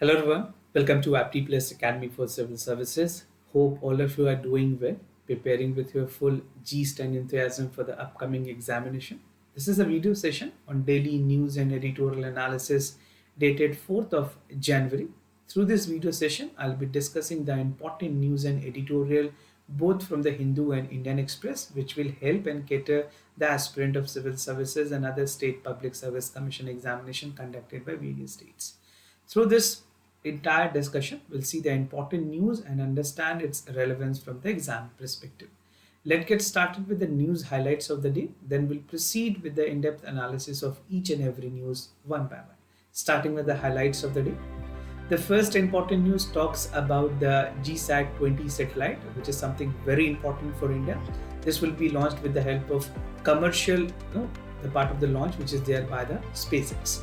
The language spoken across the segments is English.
Hello everyone, welcome to Apti Plus Academy for Civil Services. Hope all of you are doing well, preparing with your full gist and enthusiasm for the upcoming examination. This is a video session on daily news and editorial analysis dated 4th of January. Through this video session, I'll be discussing the important news and editorial both from the Hindu and Indian Express, which will help and cater the aspirant of civil services and other state public service commission examination conducted by various states. Through this entire discussion, we'll see the important news and understand its relevance from the exam perspective. Let's get started with the news highlights of the day. Then we'll proceed with the in-depth analysis of each and every news one by one. Starting with the highlights of the day. The first important news talks about the GSAT 20 satellite, which is something very important for India. This will be launched with the help of commercial, the part of the launch which is there by the SpaceX.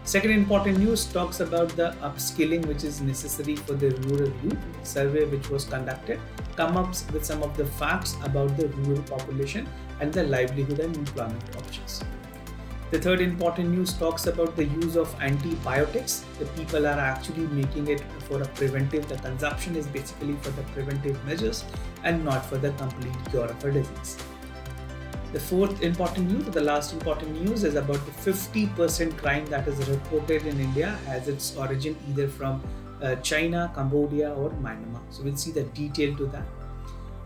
Second important news talks about the upskilling which is necessary for the rural youth. Survey which was conducted come up with some of the facts about the rural population and the livelihood and employment options. The third important news talks about the use of antibiotics. The people are actually making it for a preventive. The consumption is basically for the preventive measures and not for the complete cure of a disease. The fourth important news, the last important news, is about the 50% crime that is reported in India has its origin either from China, Cambodia or Myanmar. So we'll see the detail to that.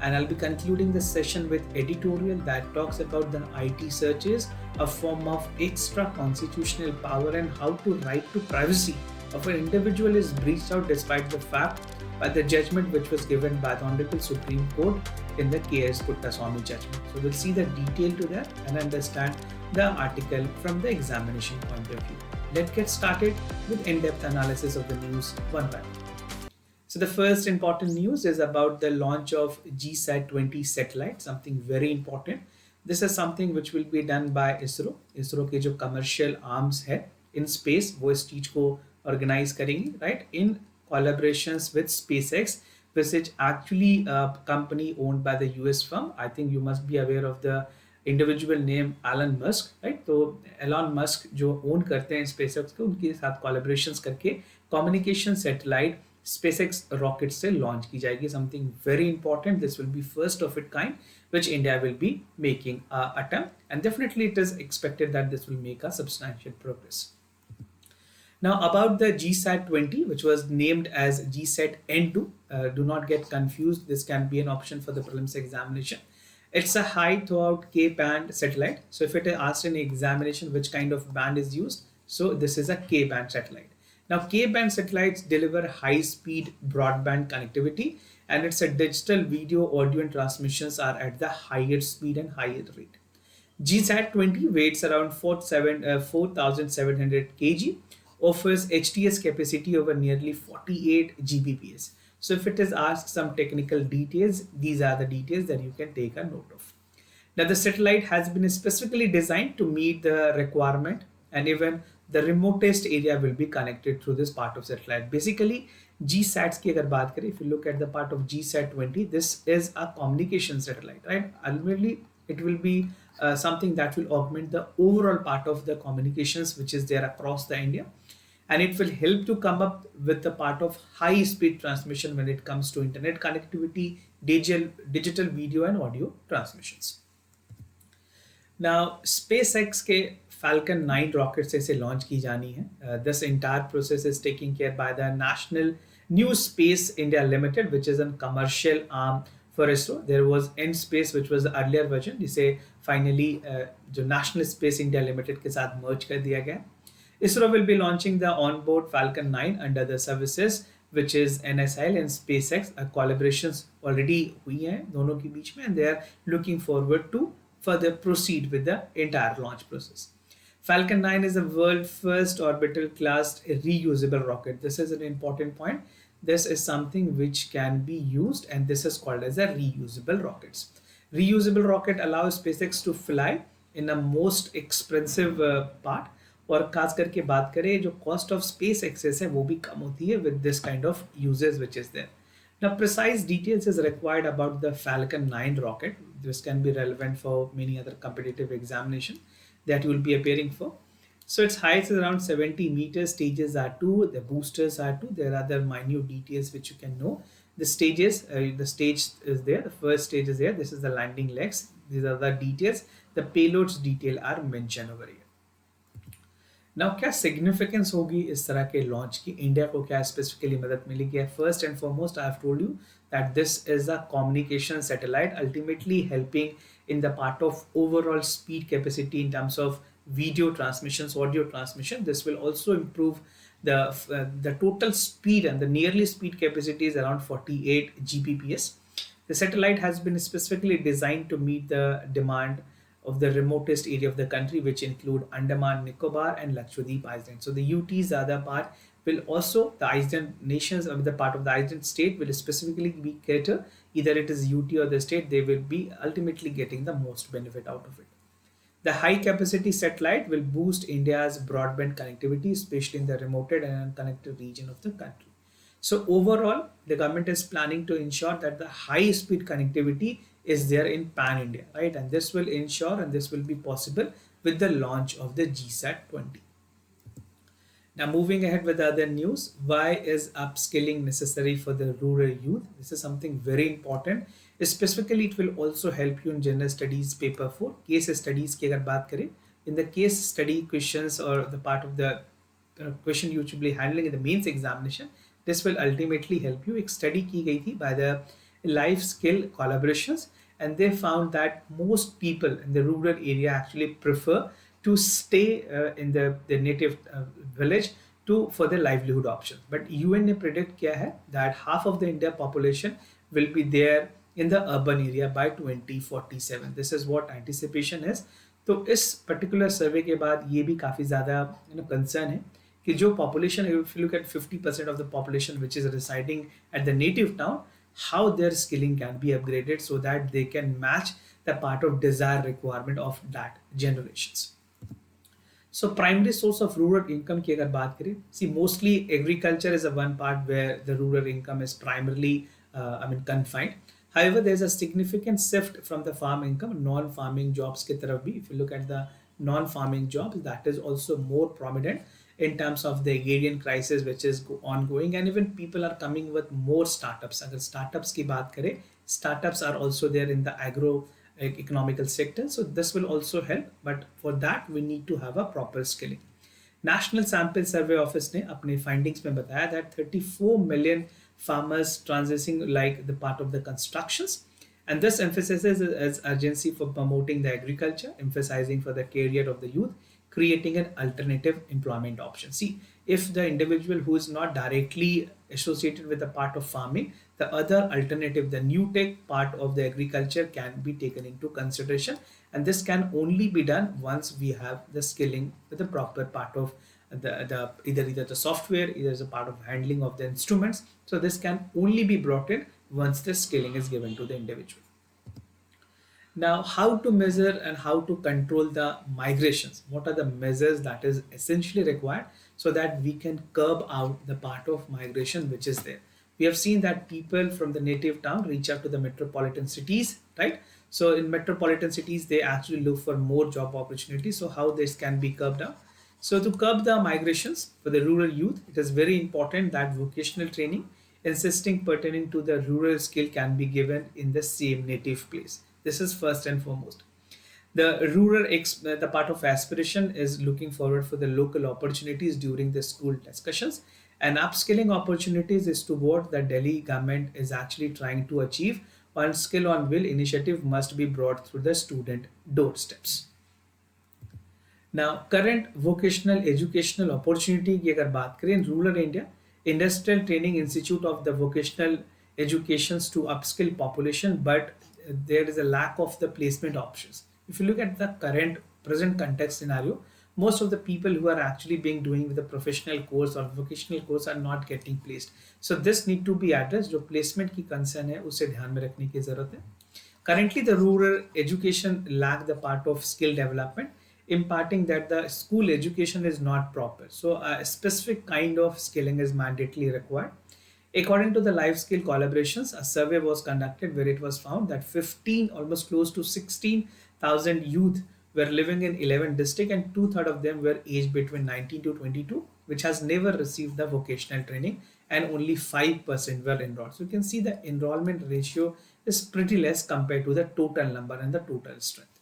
And I'll be concluding the session with editorial that talks about the IT searches, a form of extra constitutional power and how to right to privacy of an individual is breached out despite the fact by the judgment which was given by the Honorable Supreme Court in the KS Puttaswamy judgment. So we'll see the detail to that and understand the article from the examination point of view. Let's get started with in-depth analysis of the news one by one. So the first important news is about the launch of GSAT 20 satellite, something very important. This is something which will be done by ISRO. ISRO के जो commercial arms है in space वो इस चीज को organize करेंगी, right? In collaborations with SpaceX, which is actually a company owned by the US firm. I think you must be aware of the individual name Elon Musk, right? तो Elon Musk जो own करते हैं SpaceX को उनके साथ collaborations करके communication satellite SpaceX rocket से launch की जाएगी. Something very important. This will be first of its kind which India will be making an attempt, and definitely it is expected that this will make a substantial progress. Now about the GSAT 20, which was named as GSAT N2, do not get confused. This can be an option for the prelims examination. It's a high throughout K-band satellite. So if it is asked in examination which kind of band is used, so this is a K-band satellite. Now K-band satellites deliver high-speed broadband connectivity, and it's a digital video, audio and transmissions are at the higher speed and higher rate. GSAT 20 weighs around 4,700 kg, offers HTS capacity over nearly 48 Gbps. So if it is asked some technical details, these are the details that you can take a note of. Now the satellite has been specifically designed to meet the requirement, and even the remotest area will be connected through this part of satellite. Basically, GSATs की अगर बात करें, if you look at the part of GSAT 20, this is a communication satellite, right? Ultimately, it will be something that will augment the overall part of the communications which is there across the India, and it will help to come up with the part of high speed transmission when it comes to internet connectivity, digital video and audio transmissions. Now SpaceX के Falcon 9 rockets से इसे launch की जानी है. This entire process is taken care by the National New Space India Limited, which is a commercial arm for ISRO. There was N-Space, which was the earlier version, जिसे finally जो National Space India Limited के साथ merge कर दिया गया. ISRO will be launching the onboard Falcon 9 under the services which is NSIL and SpaceX. Collaborations already हुई हैं दोनों के बीच में, and they are looking forward to further proceed with the entire launch process. Falcon 9 is the world's first orbital class reusable rocket. This is an important point. This is something which can be used, and this is called as a reusable rockets. Reusable rocket allows SpaceX to fly in a most expensive part, और खास करके बात करें जो cost of space access है वो भी कम होती है with this kind of uses which is there. Now precise details is required about the Falcon 9 rocket. This can be relevant for many other competitive examination that you will be appearing for. So its height is around 70 meters. Stages are two. The boosters are two. There are other minute details which you can know. The stage is there. The first stage is there. This is the landing legs. These are the details. The payloads detail are mentioned over here. Now क्या significance होगी इस तरह के launch की, India को क्या specifically मदद मिलेगी? First and foremost I have told you that this is a communication satellite ultimately helping in the part of overall speed capacity in terms of video transmissions, audio transmission. This will also improve the total speed, and the nearly speed capacity is around 48 gbps. The satellite has been specifically designed to meet the demand of the remotest area of the country, which include Andaman, Nicobar, and Lakshadweep Island. So the UT's other part will also, the island nations of the part of the island state will specifically be cater, either it is UT or the state, they will be ultimately getting the most benefit out of it. The high capacity satellite will boost India's broadband connectivity, especially in the remote and unconnected region of the country. So overall, the government is planning to ensure that the high speed connectivity is there in pan India, right? And this will ensure, and this will be possible with the launch of the GSAT 20. Now moving ahead with other news, why is upskilling necessary for the rural youth? This is something very important. Specifically, it will also help you in general studies paper 4. Case studies की अगर बात करें, in the case study questions or the part of the question you should be handling in the mains examination, this will ultimately help you. एक study की गई थी by the life skill collaborations, and they found that most people in the rural area actually prefer to stay in the native village to for their livelihood options. But UN ने predict किया है that half of the India population will be there in the urban area by 2047. This is what anticipation is. तो इस particular survey के बाद ये भी काफ़ी ज़्यादा concern है कि जो population, if you look at 50% of the population which is residing at the native town, how their skilling can be upgraded so that they can match the part of desired requirement of that generations. So primary source of rural income की अगर बात करें, see mostly agriculture is a one part where the rural income is primarily confined. However, there is a significant shift from the farm income, non-farming jobs की तरफ भी. If you look at the non-farming jobs, that is also more prominent in terms of the agrarian crisis which is ongoing, and even people are coming with more startups. अगर startups की बात करें, startups are also there in the agro economical sector, so this will also help, but for that we need to have a proper skilling. National Sample Survey Office ने अपने findings में बताया that 34 million farmers transitioning like the part of the constructions, and this emphasizes as urgency for promoting the agriculture, emphasizing for the career of the youth, creating an alternative employment option. See, if the individual who is not directly associated with the part of farming, the other alternative, the new tech part of the agriculture can be taken into consideration, and this can only be done once we have the skilling with the proper part of the either the software, either as a part of handling of the instruments. So this can only be brought in once the skilling is given to the individual. Now, how to measure and how to control the migrations? What are the measures that is essentially required so that we can curb out the part of migration which is there? We have seen that people from the native town reach out to the metropolitan cities, right? So in metropolitan cities, they actually look for more job opportunities. So how this can be curbed down? So to curb the migrations for the rural youth, it is very important that vocational training insisting pertaining to the rural skill can be given in the same native place. This is first and foremost. The part of aspiration is looking forward for the local opportunities during the school discussions, and upskilling opportunities is to what the Delhi government is actually trying to achieve. One skill on will initiative must be brought through the student doorsteps. Now, current vocational educational opportunity की अगर बात करें in rural India, Industrial Training Institute of the vocational educations to upskill population, but there is a lack of the placement options. If you look at the current present context scenario, most of the people who are actually being doing with the professional course or vocational course are not getting placed. So this need to be addressed. जो placement की concern है उसे ध्यान में रखने की जरूरत है. Currently, the rural education lack the part of skill development, imparting that the school education is not proper. So a specific kind of skilling is mandatorily required. According to the life skill collaborations, a survey was conducted where it was found that 15, almost close to 16,000 youth were living in 11 districts, and two-thirds of them were aged between 19 to 22, which has never received the vocational training, and only 5% were enrolled. So you can see the enrollment ratio is pretty less compared to the total number and the total strength.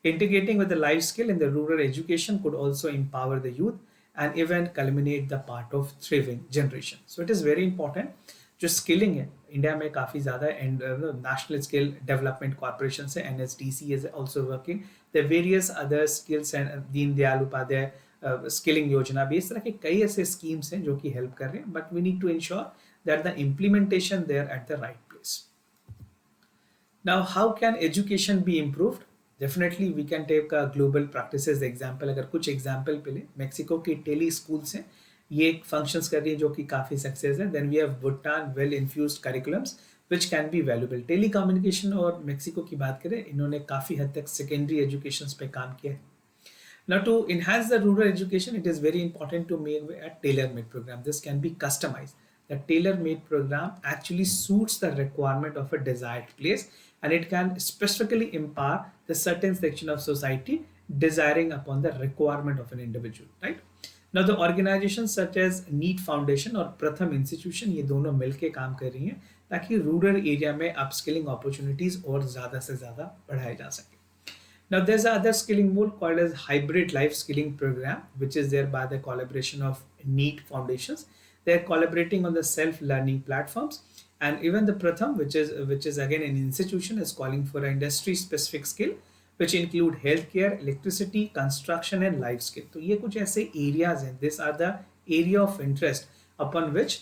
Integrating with the life skill in the rural education could also empower the youth and even culminate the part of thriving generation. So it is very important. जो skilling है India में काफ़ी ज़्यादा and national skill development corporation से NSDC is also working. The various other skills and Deen Dayal Upadhyay skilling योजना भी इस तरह के कई ऐसे स्कीम्स हैं जो कि हेल्प कर रहे हैं, but we need to ensure that the implementation there at the right place. Now, how can education be improved? Definitely, we can take a global practices example. अगर कुछ example पे ले, मेक्सिको की टेली स्कूल्स हैं, ये functions कर रही है जो कि काफ़ी सक्सेस है. Then we have Bhutan well infused curriculums which can be valuable. Telecommunication और मेक्सिको की बात करें, इन्होंने काफ़ी हद तक सेकेंडरी एजुकेशन पे काम किया है. Now, to enhance the rural education, it is very important to make a tailor-made program. This can be customized. The tailor-made program actually suits the requirement of a desired place, and it can specifically empower the certain section of society desiring upon the requirement of an individual, right? Now, the organizations such as NEET Foundation और प्रथम institution ये दोनों मिलके काम कर रही हैं ताकि रूरल एरिया में अपस्किलिंग अपॉर्चुनिटीज और ज़्यादा से ज़्यादा बढ़ाए जा सके. Now, there's another skilling mode called as hybrid life skilling program, which is there by the collaboration of NEET foundations. They're collaborating on the self-learning platforms, and even the Pratham, which is again an institution, is calling for an industry-specific skill, which include healthcare, electricity, construction, and life skill. तो ये कुछ ऐसे areas हैं. These are the area of interest upon which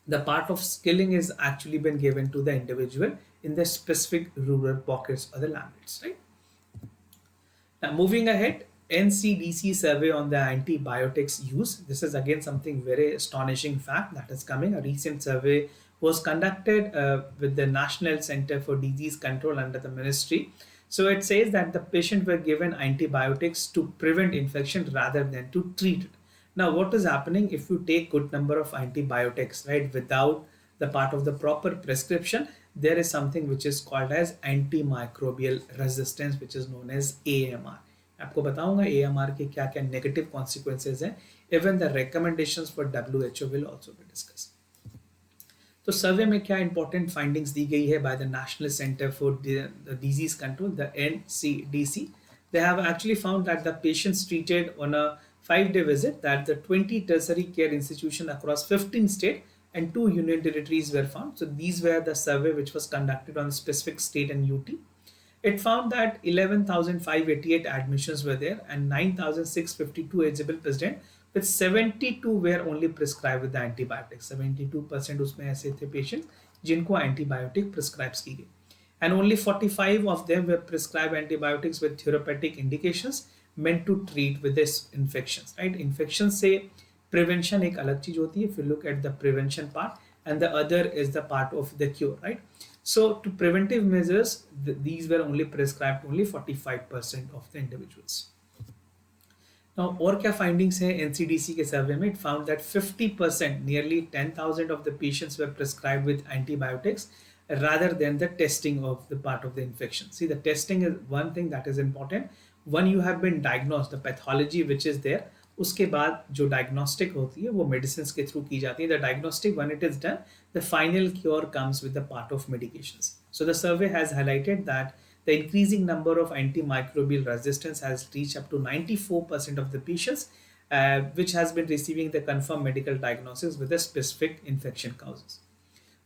the part of skilling is actually been given to the individual in the specific rural pockets or the landlets, right? Now, moving ahead, NCDC survey on the antibiotics use. This is again something very astonishing fact that is coming. A recent survey was conducted with the National Center for Disease Control under the ministry. So it says that the patient were given antibiotics to prevent infection rather than to treat it. Now, what is happening if you take good number of antibiotics, right, without the part of the proper prescription, there is something which is called as antimicrobial resistance, which is known as AMR. आपको बताऊंगा AMR के क्या क्या negative consequences हैं. Even the recommendations for WHO will also be discussed. तो सर्वे में क्या important findings दी गई है by the national centre for disease control, the NCDC. They have actually found that the patients treated on a 5-day visit that the 20 tertiary care institutions across 15 states and 2 union territories were found. So these were the survey which was conducted on specific state and UT. It found that 11,588 admissions were there and 9,652 eligible patients, with 72 were only prescribed with the antibiotics. 72% उसमें ऐसे थे patients जिनको antibiotic prescribed की गई. And only 45 of them were prescribed antibiotics with therapeutic indications meant to treat with this infections, right? Infection से prevention एक अलग चीज होती है. If you look at the prevention part, and the other is the part of the cure, right? So to preventive measures, these were only prescribed only 45% of the individuals. Now, और क्या findings है NCDC के सर्वे में? It found that 50%, nearly 10,000 of the patients were prescribed with antibiotics rather than the testing of the part of the infection. See, the testing is one thing that is important. When you have been diagnosed, the pathology which is there, उसके बाद जो diagnostic होती है वो medicines के through की जाती है. The diagnostic, when it is done, the final cure comes with the part of medications. So the survey has highlighted that the increasing number of antimicrobial resistance has reached up to 94% of the patients, which has been receiving the confirmed medical diagnosis with the specific infection causes.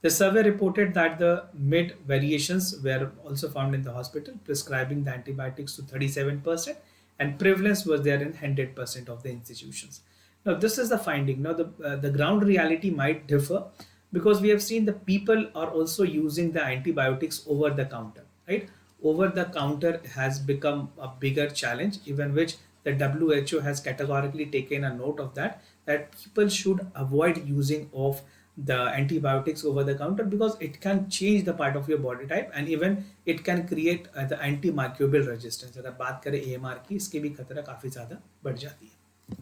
The survey reported that the mid variations were also found in the hospital, prescribing the antibiotics to 37%, and prevalence was there in 100% of the institutions. Now, this is the finding. Now, the ground reality might differ because we have seen the people are also using the antibiotics over the counter, right? Over the counter has become a bigger challenge, even which the WHO has categorically taken a note of that people should avoid using of the antibiotics over the counter because it can change the part of your body type and even it can create the antimicrobial resistance. अगर बात करें AMR की, इसके भी खतरा काफी ज्यादा बढ़ जाती है.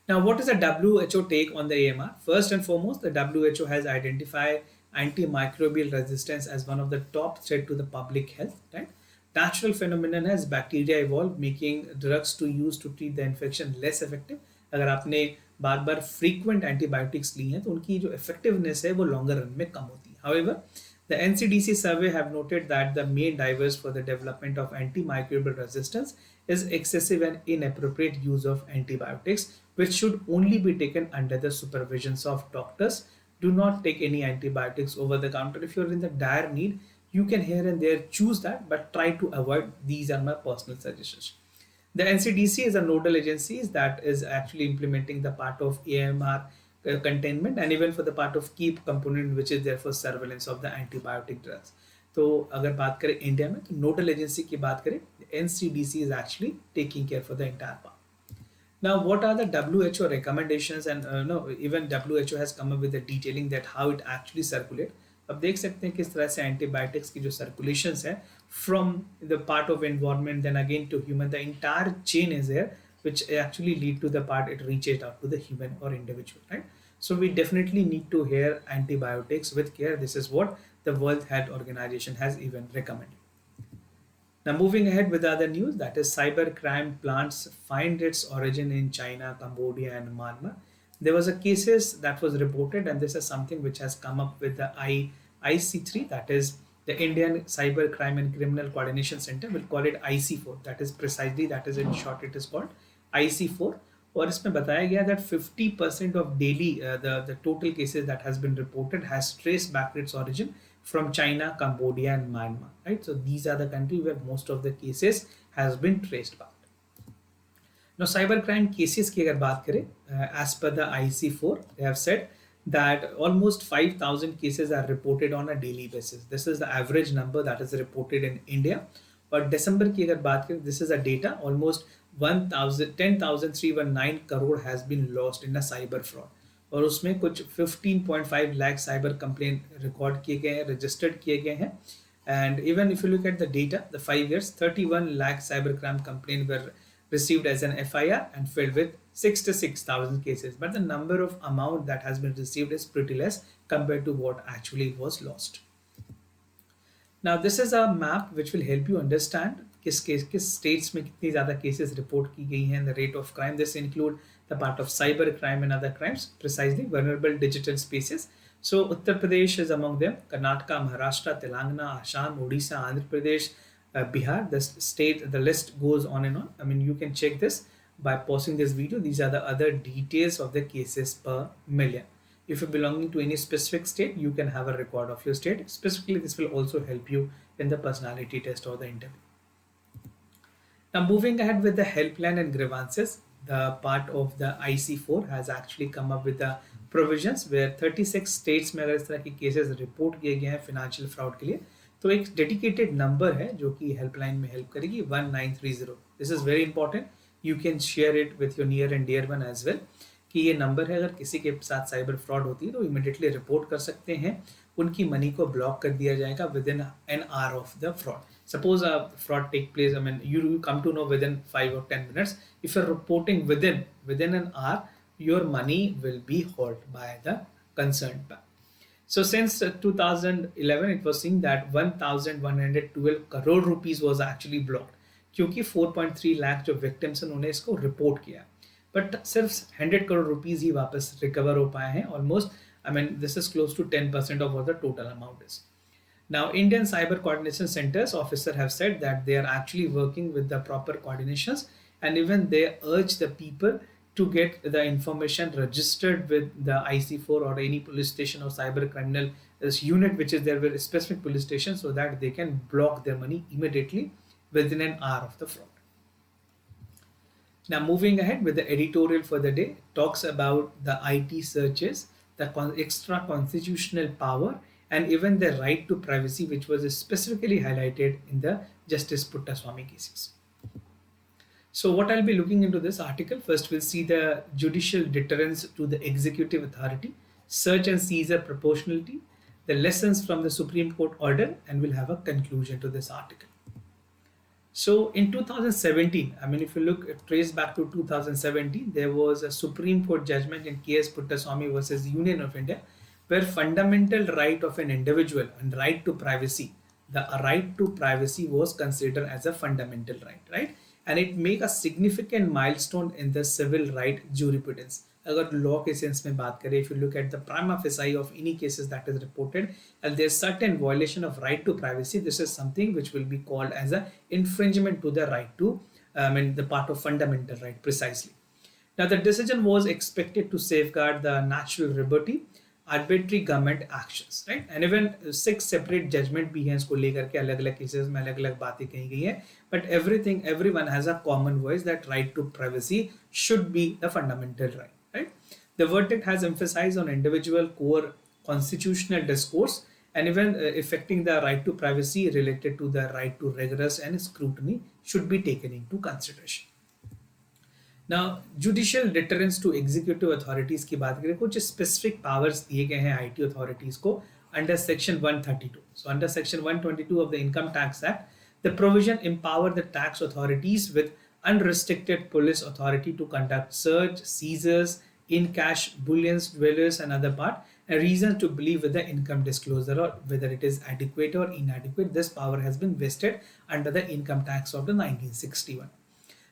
Now, what is the WHO take on the AMR? First and foremost, the WHO has identified antimicrobial resistance as one of the top threat to the public health, right? natural phenomenon है, as bacteria evolve making drugs to use to treat the infection less effective. अगर आपने बार बार frequent antibiotics ली हैं तो उनकी जो effectiveness है वो longer run में कम होती है. However, the NCDC survey have noted that the main drivers for the development of antimicrobial resistance is excessive and inappropriate use of antibiotics, which should only be taken under the supervisions of doctors. Do not take any antibiotics over the counter. If you're in the dire need, you can here and there choose that, but try to avoid. These are my personal suggestions. The NCDC is a nodal agency that is actually implementing the part of AMR containment and even for the part of key component which is there for surveillance of the antibiotic drugs. तो अगर बात करें India में तो nodal agency की बात करें, NCDC is actually taking care for the entire part. Now, what are the WHO recommendations? And no, even WHO has come up with the detailing that how it actually circulate. अब देख सकते हैं किस तरह से एंटीबायोटिक्स की जो circulations है from the part of environment then again to human, the entire chain is there which actually lead to the part it reaches out to the human or individual, right? So we definitely need to hear antibiotics with care. This is what the World Health Organization has even recommended. Now moving ahead with other news, that is cybercrime plans find its origin in China, Cambodia and Myanmar. There was a cases that was reported and this is something which has come up with the IC3, that is the Indian Cybercrime and Criminal Coordination Center. We'll call it IC4, that is precisely, that is in short it is called IC4. और इसमें बताया गया that 50% of daily the total cases that has been reported has traced back its origin from China, Cambodia and Myanmar, right? So these are the countries where most of the cases has been traced back. Now cybercrime cases की अगर बात करें, as per the IC4 they have said that almost 5,000 cases are reported on a daily basis. This is the average number that is reported in India. और दिसंबर की अगर बात करें, this is a data, almost 10,319 crore has been lost in a cyber fraud. और उसमें कुछ 15.5 lakh cyber complain record किए गए हैं, रजिस्टर्ड किए गए हैं. And even if you look at the data, the 5 years, 31 lakh cybercrime complaints were received as an FIR and filled with 66,000 cases. But the number of amount that has been received is pretty less compared to what actually was lost. Now this is a map which will help you understand किस states में कितनी ज़्यादा cases report की गई हैं, the rate of crime. This include the part of cyber crime and other crimes, precisely vulnerable digital spaces. So Uttar Pradesh is among them, Karnataka, Maharashtra, Telangana, Assam, Odisha, Andhra Pradesh, Bihar. The list goes on and on. I mean, you can check this by pausing this video. These are the other details of the cases per million. If you're belonging to any specific state, you can have a record of your state. Specifically, this will also help you in the personality test or the interview. Now moving ahead with the helpline and grievances, the part of the IC4 has actually come up with the provisions where 36 states में अगर इस तरह के cases report किए गए हैं financial fraud के लिए, तो एक dedicated number है जो कि helpline में help करेगी 1930. This is very important. You can share it with your near and dear one as well. कि ये नंबर है, अगर किसी के साथ साइबर फ्रॉड होती है तो इमीडिएटली रिपोर्ट कर सकते हैं, उनकी मनी को ब्लॉक कर दिया जाएगा with in an hour of the fraud. Suppose a fraud take place, I mean, you come to know within 5 or 10 minutes. If you're reporting within an hour, your money will be held by the concerned bank. So since 2011, it was seen that 1,112 crore rupees was actually blocked, क्योंकि 4.3 लाख जो victims हैं उन्होंने इसको report किया, but सिर्फ 100 crore rupees ही वापस recover हो पाए हैं. Almost, I mean, this is close to 10% of what the total amount is. Now, Indian Cyber Coordination Centers officer have said that they are actually working with the proper coordinations, and even they urge the people to get the information registered with the IC4 or any police station or cyber criminal unit which is there with a specific police station, so that they can block their money immediately within an hour of the fraud. Now moving ahead with the editorial for the day, talks about the IT searches, the extra constitutional power, and even the right to privacy, which was specifically highlighted in the Justice Puttaswamy cases. So what I'll be looking into this article, first we'll see the judicial deterrence to the executive authority, search and seizure proportionality, the lessons from the Supreme Court order, and we'll have a conclusion to this article. So in 2017, I mean, if you trace back to 2017, there was a Supreme Court judgment in KS Puttaswamy versus Union of India, where fundamental right of an individual and right to privacy the right to privacy was considered as a fundamental right, right? And it make a significant milestone in the civil right jurisprudence. अगर law के sense में बात करें, if you look at the prima facie of any cases that is reported and there's certain violation of right to privacy, this is something which will be called as a infringement to the right to, the part of fundamental right precisely. Now, the decision was expected to safeguard the natural liberty, arbitrary government actions, right? And even six separate judgment भी हैं इसको लेकर के अलग-अलग cases में अलग-अलग बातें कही गई हैं. But everyone has a common voice that right to privacy should be the fundamental right, right? The verdict has emphasized on individual core constitutional discourse and even affecting the right to privacy related to the right to rigorous and scrutiny should be taken into consideration. Now, judicial deterrence to executive authorities की बात करें, कुछ specific powers दिए गए हैं IT authorities को under section 132. So under section 122 of the Income Tax Act, the provision empower the tax authorities with unrestricted police authority to conduct search, seizures, in cash, bullions, dwellers and other part, and reason to believe whether income disclosure or whether it is adequate or inadequate. This power has been vested under the Income Tax of the 1961.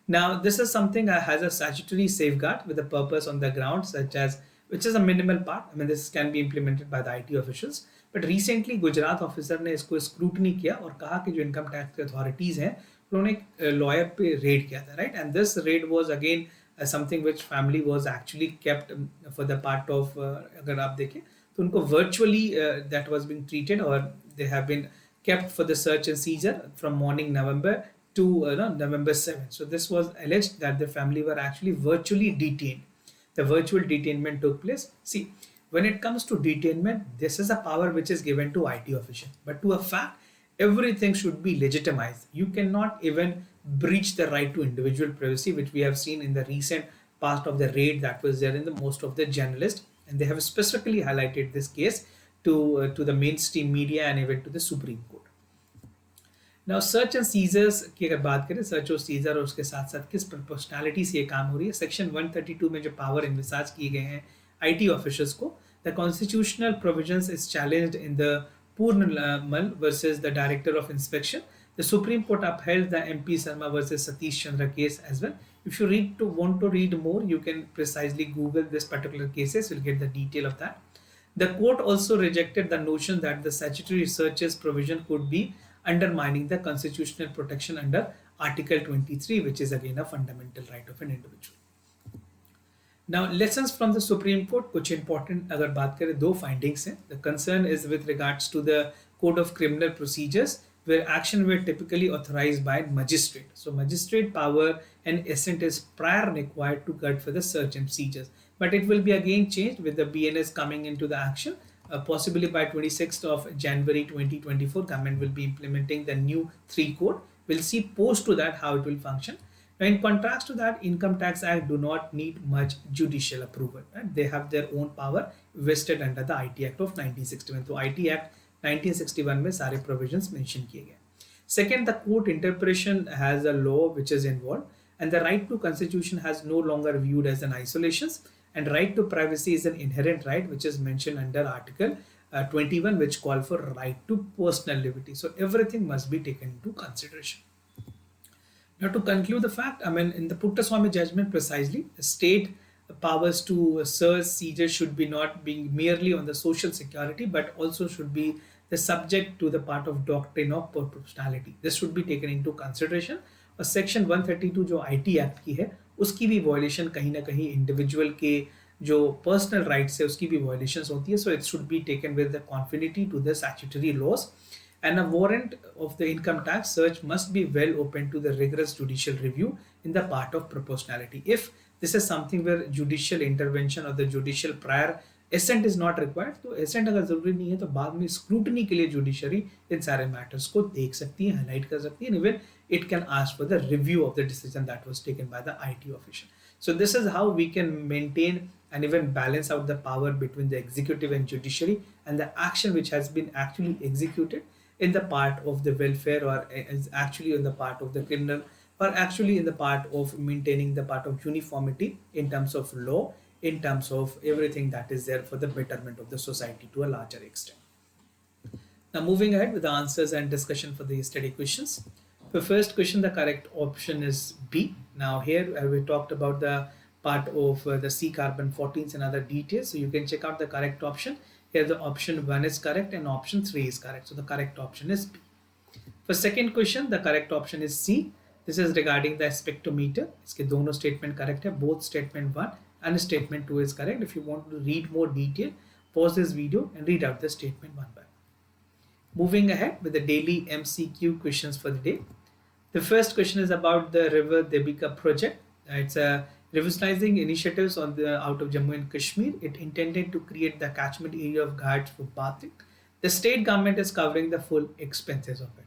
Now, this is something that has a statutory safeguard with a purpose on the ground, such as, which is a minimal part. I mean, this can be implemented by the IT officials. But recently, Gujarat officer ने इसको scrutiny किया और कहा कि जो income tax authorities हैं, उन्होंने एक lawyer पे raid किया था, right? And this raid was again something which family was actually kept for the part of, अगर आप देखें, तो उनको virtually that was being treated or they have been kept for the search and seizure from morning November to November 7th. So this was alleged that the family were actually virtually detained. The virtual detainment took place. See, when it comes to detainment, this is a power which is given to IT official. But to a fact, everything should be legitimized. You cannot even breach the right to individual privacy, which we have seen in the recent past of the raid that was there in the most of the journalists, and they have specifically highlighted this case to the mainstream media and even to the Supreme Court. Now search and seizures की अगर बात करें, search और scissor और उसके साथ साथ किस प्रोपोर्शनैलिटी से ये काम हो रही है, सेक्शन 132 में जो पावर इन्विसाज किए गए हैं आईटी ऑफिसर्स को, the constitutional provisions is challenged in the Pooran Mal versus the director of inspection. The Supreme Court upheld the MP Sharma versus Satish Chandra case as well. If you want to read more, you can precisely Google this particular cases. You'll get the detail of that. The court also rejected the notion that the statutory searches provision could be undermining the constitutional protection under Article 23, which is again a fundamental right of an individual. Now, lessons from the Supreme Court, कुछ important अगर बात करें, दो findings हैं. The concern is with regards to the Code of Criminal Procedures, where action were typically authorized by magistrate. So magistrate power and assent is prior required to cut for the search and seizures. But it will be again changed with the BNS coming into the action. Possibly by 26th of January 2024, government will be implementing the new 3 code. We'll see post to that how it will function. Now, in contrast to that, Income Tax Act do not need much judicial approval. Right? They have their own power vested under the IT Act of 1961. So IT Act 1961 में सारे provisions mention किए गए. Second, the court interpretation has a law which is involved, and the right to constitution has no longer viewed as an isolation, and right to privacy is an inherent right which is mentioned under Article 21, which call for right to personal liberty. So everything must be taken into consideration. Now, to conclude the fact, I mean, in the Puttaswamy judgment precisely, the state powers to search, seizure should be not being merely on the social security, but also should be the subject to the part of doctrine of proportionality. This should be taken into consideration. और section 132 जो IT act की है, उसकी भी violation कहीं ना कहीं individual के जो पर्सनल राइट्स है उसकी भी वायलेशंस होती है. So it should be taken with the conformity to the statutory laws. And a warrant of the income tax search must be well open to the rigorous judicial review in the part of proportionality. If this is something where judicial intervention or the judicial prior assent is not required, तो assent अगर जरूरी नहीं है तो बाद में scrutiny के लिए जुडिशरी इन सारे मैटर्स को देख सकती है, हाईलाइट कर सकती है, and even it can ask for the review of the decision that was taken by the IT official. So this is how we can maintain and even balance out the power between the executive and judiciary and the action which has been actually executed in the part of the welfare or is actually in the part of the criminal or actually in the part of maintaining the part of uniformity in terms of law, in terms of everything that is there for the betterment of the society to a larger extent. Now moving ahead with the answers and discussion for the study questions. For first question, the correct option is B. Now here we talked about the part of the C carbon 14s and other details. So you can check out the correct option. Here the option 1 is correct and option 3 is correct. So the correct option is B. For second question, the correct option is C. This is regarding the spectrometer. इसके दोनों statement correct है. Both statement 1 and statement 2 is correct. If you want to read more detail, pause this video and read out the statement one by one. Moving ahead with the daily MCQ questions for the day. The first question is about the River Debika project. It's a revitalizing initiatives on the out of Jammu and Kashmir. It intended to create the catchment area of ghats for bathing. The state government is covering the full expenses of it.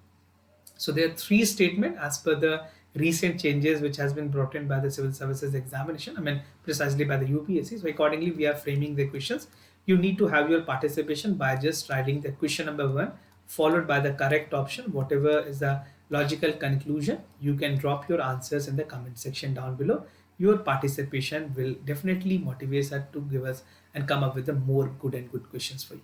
So there are three statements as per the recent changes which has been brought in by the civil services examination. I mean precisely by the UPSC. So accordingly we are framing the questions. You need to have your participation by just writing the question number 1 followed by the correct option. Whatever is the logical conclusion, you can drop your answers in the comment section down below. Your participation will definitely motivate us to give us and come up with the more good questions for you.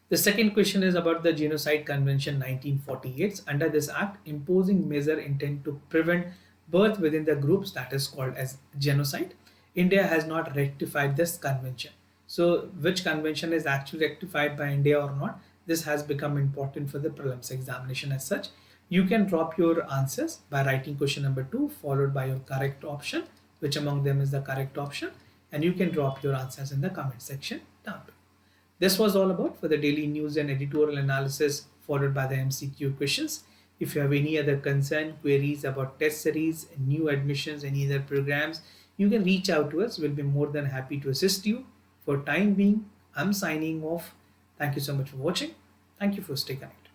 The second question is about the Genocide Convention 1948. Under this act, imposing measure intent to prevent birth within the groups that is called as genocide. India has not ratified this convention. So which convention is actually ratified by India or not? This has become important for the prelims examination as such. You can drop your answers by writing question number 2 followed by your correct option, which among them is the correct option, and you can drop your answers in the comment section down below. This was all about for the daily news and editorial analysis followed by the MCQ questions. If you have any other concern, queries about test series, new admissions, any other programs, you can reach out to us. We'll be more than happy to assist you. For time being, I'm signing off. Thank you so much for watching. Thank you for staying connected.